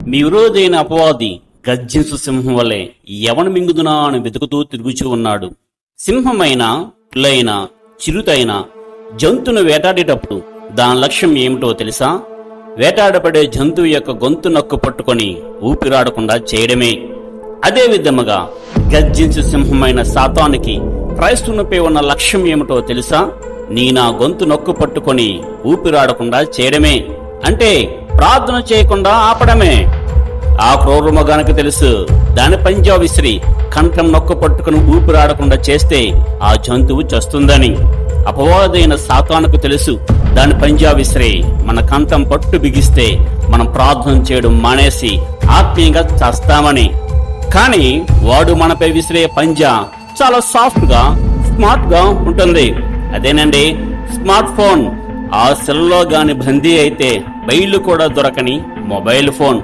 మీ విరోధైన అపవాది గర్జించు సింహం వలె ఎవను మింగుదునా అని వెతుకుతూ తిరుగుచూ ఉన్నాడు. సింహమైన, పులైన, చిరుతైన జంతువును వేటాడేటప్పుడు దాని లక్ష్యం ఏమిటో తెలుసా? వేటాడబడే జంతువు యొక్క గొంతు నక్కు పట్టుకొని ఊపిరాడకుండా చేయడమే. అదే విధముగా గర్జించు సింహమైన సాతానుకి క్రైస్తవునిపై ఉన్న లక్ష్యం ఏమిటో తెలుసా? నా గొంతు నొక్కు పట్టుకొని ఊపిరాడకుండా చేయడమే. అంటే ప్రార్థన చేయకుండా ఆపడమే. ఆ క్రూర మృగానికి తెలుసు, దాని పంజా విసిరి కంఠం నొక్కు పట్టుకుని ఊపిరాడకుండా చేస్తే ఆ జంతువు చస్తుందని. అపవాదైన సాతానుకు తెలుసు, దాని పంజా విసిరి మన కంఠం పట్టు బిగిస్తే మనం ప్రార్థన చేయడం మానేసి ఆత్మీయంగా చస్తామని. కానీ వాడు మనపై విసిరే పంజా చాలా సాఫ్ట్ గా, స్మార్ట్ గా ఉంటుంది. అదేనండి స్మార్ట్ ఫోన్. ఆ సెల్లో గాని బందీ అయితే బయలు కూడా దొరకని మొబైల్ ఫోన్.